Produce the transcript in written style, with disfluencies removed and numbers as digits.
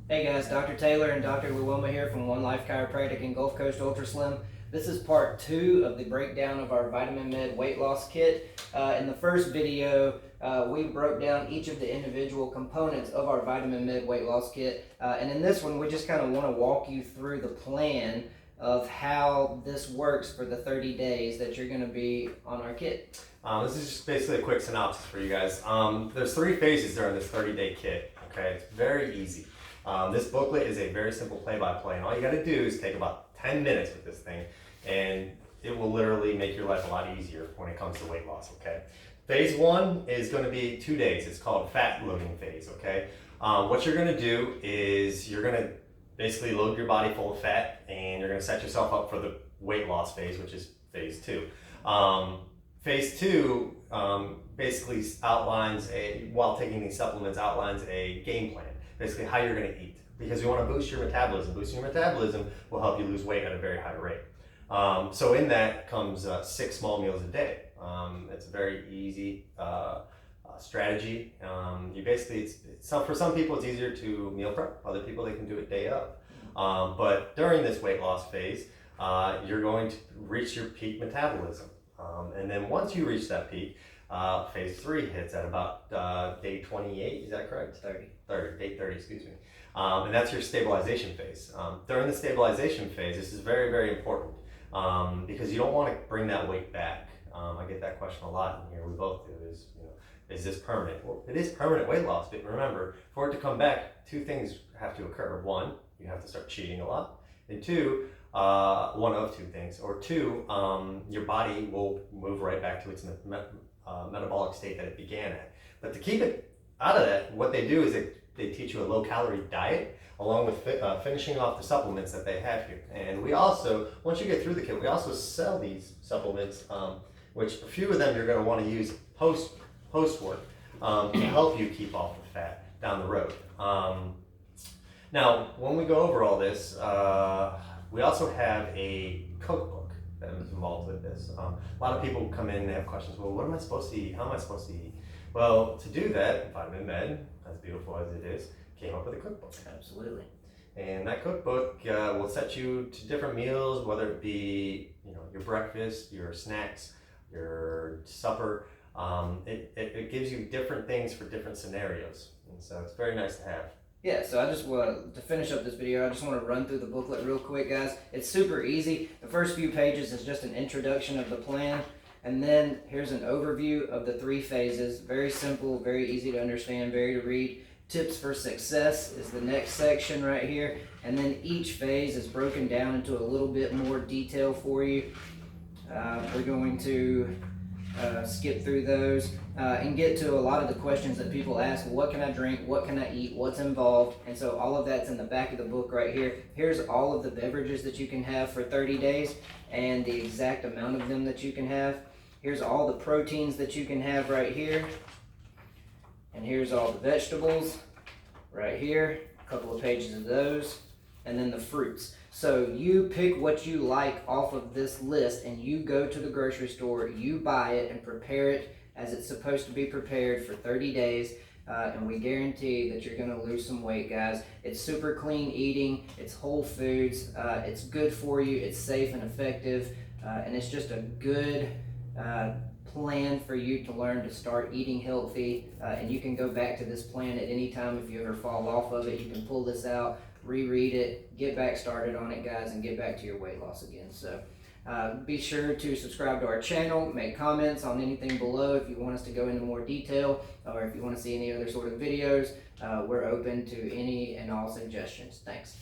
Hey guys, Dr. Taylor and Dr. Luoma here from One Life Chiropractic and Gulf Coast UltraSlim. This is part 2 of the breakdown of our VitaminMed Weight Loss Kit. In the first video, we broke down each of the individual components of our VitaminMed Weight Loss Kit. And in this one, we just kind of want to walk you through the plan of how this works for the 30 days that you're going to be on our kit. This is just basically a quick synopsis for you guys. There's 3 phases during this 30-day kit. Okay, it's very easy. This booklet is a very simple play-by-play, and all you got to do is take about 10 minutes with this thing, and it will literally make your life a lot easier when it comes to weight loss. Okay, phase 1 is going to be 2 days. It's called fat loading phase. Okay, what you're going to do is you're going to basically load your body full of fat, and you're going to set yourself up for the weight loss phase, which is phase 2. Phase 2 basically outlines while taking these supplements, outlines a game plan, basically how you're going to eat, because you want to boost your metabolism. Boosting your metabolism will help you lose weight at a very high rate. So in that comes 6 small meals a day. It's a very easy strategy. You basically, for some people it's easier to meal prep. Other people, they can do it day of. But during this weight loss phase, you're going to reach your peak metabolism. And then once you reach that peak, phase 3 hits at about day 28, is that correct? 30. Day 30, excuse me. And that's your stabilization phase. During the stabilization phase, this is very, very important because you don't want to bring that weight back. I get that question a lot in here, we both do, is this permanent? Well, it is permanent weight loss, but remember, for it to come back, 2 things have to occur. 1, you have to start cheating a lot, and 2, one of 2 things, or 2, your body will move right back to its metabolic state that it began at. But to keep it out of that, what they do is they teach you a low-calorie diet along with finishing off the supplements that they have here. And we also, once you get through the kit, we also sell these supplements, which a few of them you're going to want to use post-work to help you keep off the fat down the road. Now, when we go over all this, we also have a cookbook that is involved with this. A lot of people come in and have questions, well, what am I supposed to eat? How am I supposed to eat? Well, to do that, VitaminMed, as beautiful as it is, came up with a cookbook. Absolutely. And that cookbook will set you to different meals, whether it be your breakfast, your snacks, your supper. It gives you different things for different scenarios. And so it's very nice to have. Yeah, so I just want to finish up this video, I just want to run through the booklet real quick, guys. It's super easy. The first few pages is just an introduction of the plan, and then here's an overview of the 3 phases. Very simple, very easy to understand, very to read. Tips for success is the next section right here, and then each phase is broken down into a little bit more detail for you. We're going to skip through those and get to a lot of the questions that people ask. What can I drink? What can I eat? What's involved? And so all of that's in the back of the book right here. Here's all of the beverages that you can have for 30 days and the exact amount of them that you can have. Here's all the proteins that you can have right here. And here's all the vegetables right here. A couple of pages of those. And then the fruits. So you pick what you like off of this list and you go to the grocery store, you buy it and prepare it as it's supposed to be prepared for 30 days. And we guarantee that you're going to lose some weight, guys. It's super clean eating. It's whole foods. It's good for you. It's safe and effective. And it's just a good plan for you to learn to start eating healthy. And you can go back to this plan at any time if you ever fall off of it. You can pull this out, reread it, get back started on it, guys, and get back to your weight loss again. So be sure to subscribe to our channel, make comments on anything below if you want us to go into more detail, or if you want to see any other sort of videos. We're open to any and all suggestions. Thanks.